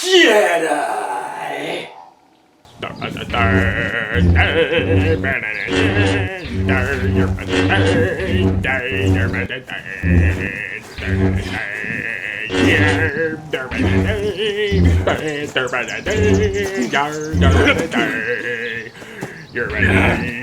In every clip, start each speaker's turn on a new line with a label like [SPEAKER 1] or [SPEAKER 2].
[SPEAKER 1] Jedi!
[SPEAKER 2] You're ready.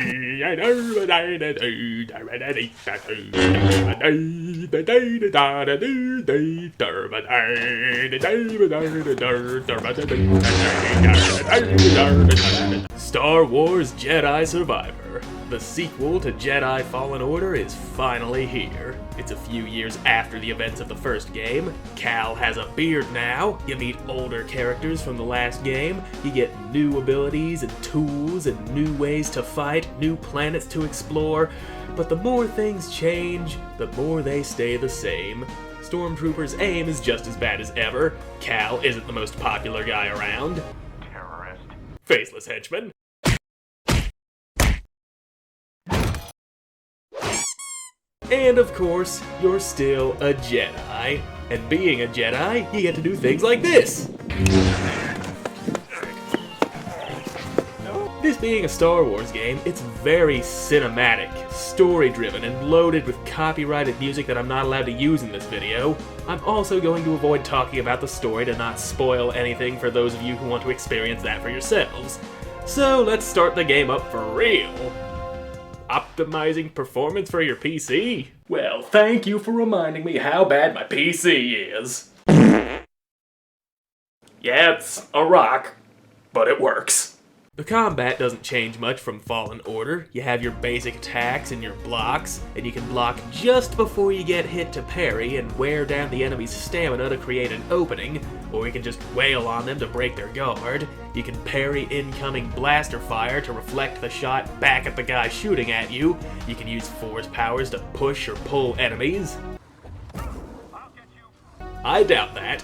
[SPEAKER 2] Star Wars Jedi Survivor. The sequel to Jedi Fallen Order is finally here. It's a few years after the events of the first game. Cal has a beard now. You meet older characters from the last game. You get new abilities and tools and new ways to fight, new planets to explore. But the more things change, the more they stay the same. Stormtroopers' aim is just as bad as ever. Cal isn't the most popular guy around. Terrorist. Faceless henchman. And of course, you're still a Jedi. And being a Jedi, you get to do things like this. This being a Star Wars game, it's very cinematic, story-driven, and loaded with copyrighted music that I'm not allowed to use in this video. I'm also going to avoid talking about the story to not spoil anything for those of you who want to experience that for yourselves. So let's start the game up for real. Optimizing performance for your PC? Well, thank you for reminding me how bad my PC is. Yeah, it's a rock, but it works. The combat doesn't change much from Fallen Order. You have your basic attacks and your blocks, and you can block just before you get hit to parry and wear down the enemy's stamina to create an opening, or you can just wail on them to break their guard. You can parry incoming blaster fire to reflect the shot back at the guy shooting at you. You can use force powers to push or pull enemies. I doubt that.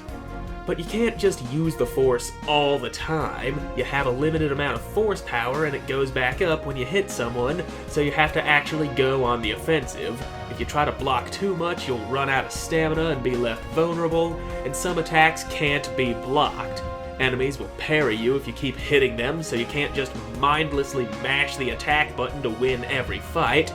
[SPEAKER 2] But you can't just use the Force all the time. You have a limited amount of Force power and it goes back up when you hit someone, so you have to actually go on the offensive. If you try to block too much, you'll run out of stamina and be left vulnerable, and some attacks can't be blocked. Enemies will parry you if you keep hitting them, so you can't just mindlessly mash the attack button to win every fight.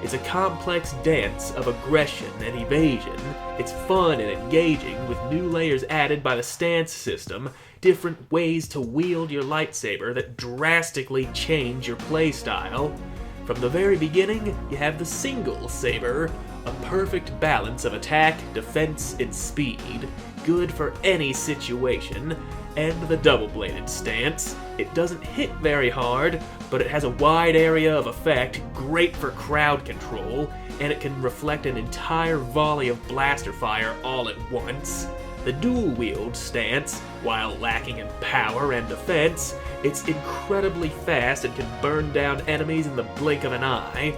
[SPEAKER 2] It's a complex dance of aggression and evasion. It's fun and engaging, with new layers added by the stance system, different ways to wield your lightsaber that drastically change your playstyle. From the very beginning, you have the single saber, a perfect balance of attack, defense, and speed, good for any situation, and the double-bladed stance. It doesn't hit very hard, but it has a wide area of effect, great for crowd control, and it can reflect an entire volley of blaster fire all at once. The dual-wield stance, while lacking in power and defense, it's incredibly fast and can burn down enemies in the blink of an eye.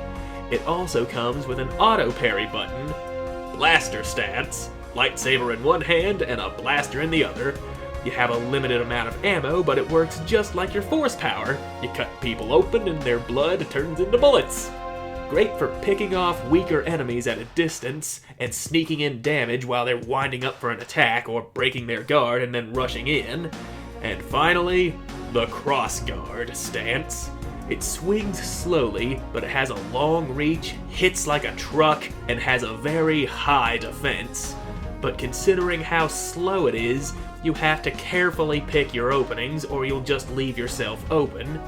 [SPEAKER 2] It also comes with an auto-parry button. Blaster stance, lightsaber in one hand and a blaster in the other. You have a limited amount of ammo, but it works just like your force power. You cut people open and their blood turns into bullets. Great for picking off weaker enemies at a distance and sneaking in damage while they're winding up for an attack or breaking their guard and then rushing in. And finally, the crossguard stance. It swings slowly, but it has a long reach, hits like a truck, and has a very high defense. But considering how slow it is, you have to carefully pick your openings or you'll just leave yourself open.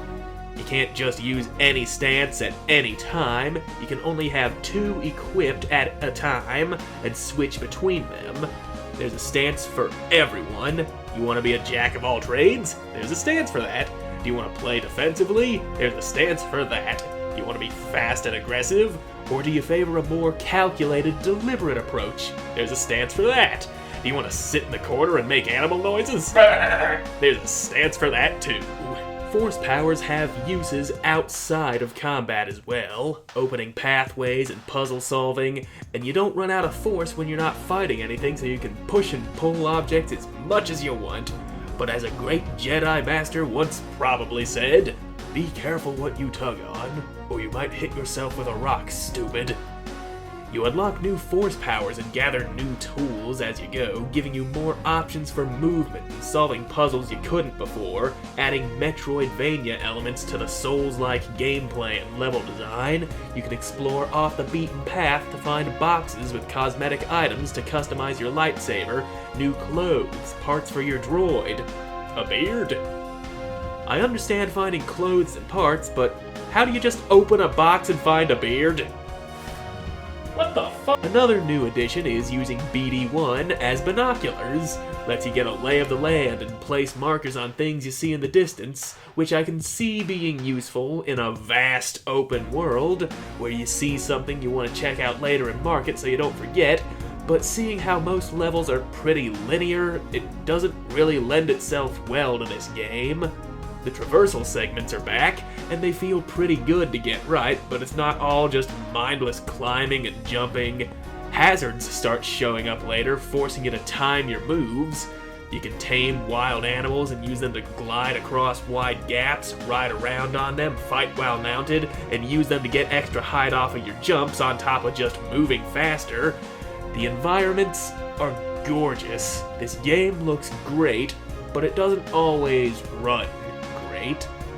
[SPEAKER 2] You can't just use any stance at any time. You can only have two equipped at a time and switch between them. There's a stance for everyone. You want to be a jack of all trades? There's a stance for that. Do you want to play defensively? There's a stance for that. Do you want to be fast and aggressive? Or do you favor a more calculated, deliberate approach? There's a stance for that. Do you want to sit in the corner and make animal noises? There's a stance for that too. Force powers have uses outside of combat as well, opening pathways and puzzle solving, and you don't run out of force when you're not fighting anything, so you can push and pull objects as much as you want. But as a great Jedi Master once probably said, be careful what you tug on, or you might hit yourself with a rock, stupid. You unlock new force powers and gather new tools as you go, giving you more options for movement and solving puzzles you couldn't before, adding Metroidvania elements to the Souls-like gameplay and level design. You can explore off the beaten path to find boxes with cosmetic items to customize your lightsaber, new clothes, parts for your droid, a beard. I understand finding clothes and parts, but how do you just open a box and find a beard? What the fuck? Another new addition is using BD1 as binoculars. Lets you get a lay of the land and place markers on things you see in the distance, which I can see being useful in a vast open world, where you see something you want to check out later and mark it so you don't forget, but seeing how most levels are pretty linear, it doesn't really lend itself well to this game. The traversal segments are back, and they feel pretty good to get right, but it's not all just mindless climbing and jumping. Hazards start showing up later, forcing you to time your moves. You can tame wild animals and use them to glide across wide gaps, ride around on them, fight while mounted, and use them to get extra height off of your jumps on top of just moving faster. The environments are gorgeous. This game looks great, but it doesn't always run.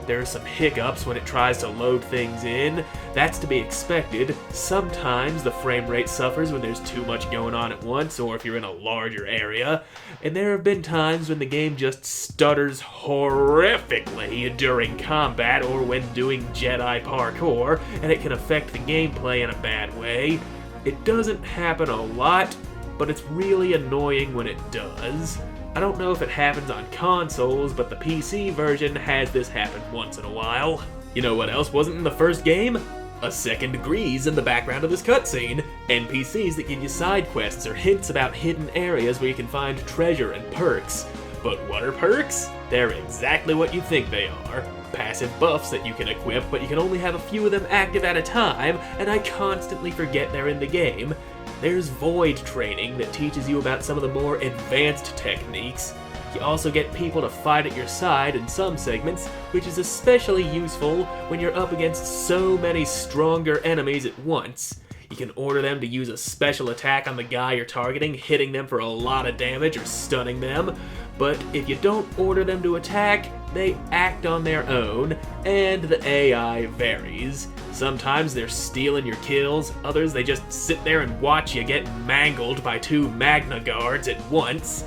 [SPEAKER 2] There are some hiccups when it tries to load things in. That's to be expected. Sometimes the frame rate suffers when there's too much going on at once, or if you're in a larger area. And there have been times when the game just stutters horrifically during combat or when doing Jedi parkour, and it can affect the gameplay in a bad way. It doesn't happen a lot, but it's really annoying when it does. I don't know if it happens on consoles, but the PC version has this happen once in a while. You know what else wasn't in the first game? A second degrees in the background of this cutscene. NPCs that give you side quests or hints about hidden areas where you can find treasure and perks. But what are perks? They're exactly what you think they are. Passive buffs that you can equip, but you can only have a few of them active at a time, and I constantly forget they're in the game. There's void training that teaches you about some of the more advanced techniques. You also get people to fight at your side in some segments, which is especially useful when you're up against so many stronger enemies at once. You can order them to use a special attack on the guy you're targeting, hitting them for a lot of damage or stunning them. But if you don't order them to attack, they act on their own, and the AI varies. Sometimes they're stealing your kills, others they just sit there and watch you get mangled by two Magna Guards at once.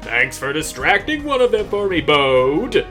[SPEAKER 2] Thanks for distracting one of them for me, Bode!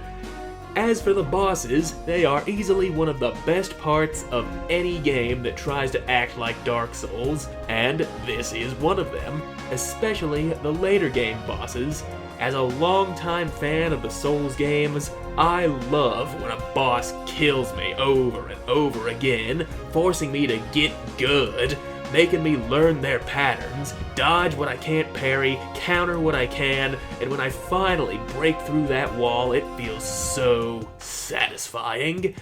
[SPEAKER 2] As for the bosses, they are easily one of the best parts of any game that tries to act like Dark Souls, and this is one of them, especially the later game bosses. As a longtime fan of the Souls games, I love when a boss kills me over and over again, forcing me to get good, making me learn their patterns, dodge what I can't parry, counter what I can, and when I finally break through that wall, it feels so satisfying.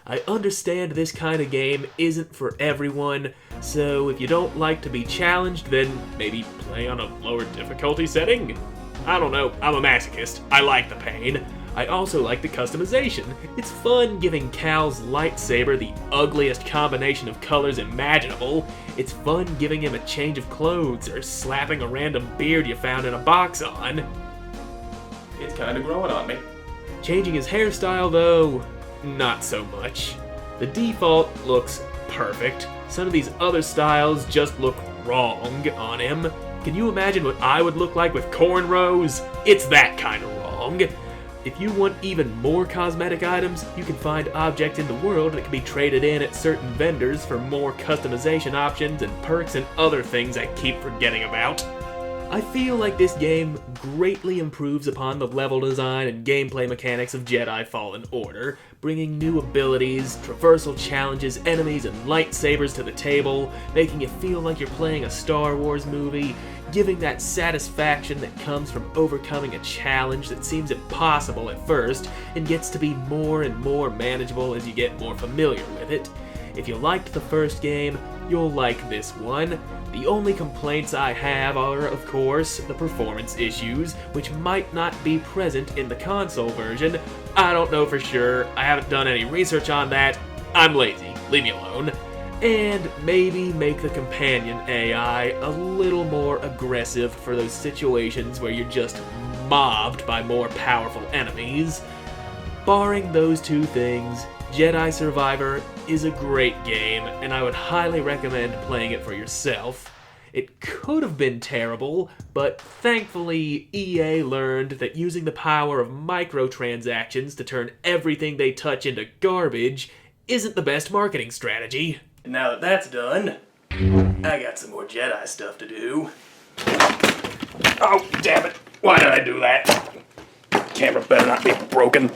[SPEAKER 2] I understand this kind of game isn't for everyone, so if you don't like to be challenged, then maybe play on a lower difficulty setting? I don't know, I'm a masochist. I like the pain. I also like the customization. It's fun giving Cal's lightsaber the ugliest combination of colors imaginable. It's fun giving him a change of clothes or slapping a random beard you found in a box on. It's kinda growing on me. Changing his hairstyle though, not so much. The default looks perfect. Some of these other styles just look wrong on him. Can you imagine what I would look like with cornrows? It's that kind of wrong. If you want even more cosmetic items, you can find objects in the world that can be traded in at certain vendors for more customization options and perks and other things I keep forgetting about. I feel like this game greatly improves upon the level design and gameplay mechanics of Jedi Fallen Order, bringing new abilities, traversal challenges, enemies, and lightsabers to the table, making it feel like you're playing a Star Wars movie, giving that satisfaction that comes from overcoming a challenge that seems impossible at first and gets to be more and more manageable as you get more familiar with it. If you liked the first game, you'll like this one. The only complaints I have are, of course, the performance issues, which might not be present in the console version. I don't know for sure, I haven't done any research on that, I'm lazy, leave me alone. And maybe make the companion AI a little more aggressive for those situations where you're just mobbed by more powerful enemies. Barring those two things, Jedi Survivor is a great game, and I would highly recommend playing it for yourself. It could have been terrible, but thankfully EA learned that using the power of microtransactions to turn everything they touch into garbage isn't the best marketing strategy. Now that that's done, I got some more Jedi stuff to do. Oh, damn it. Why did I do that? Camera better not be broken.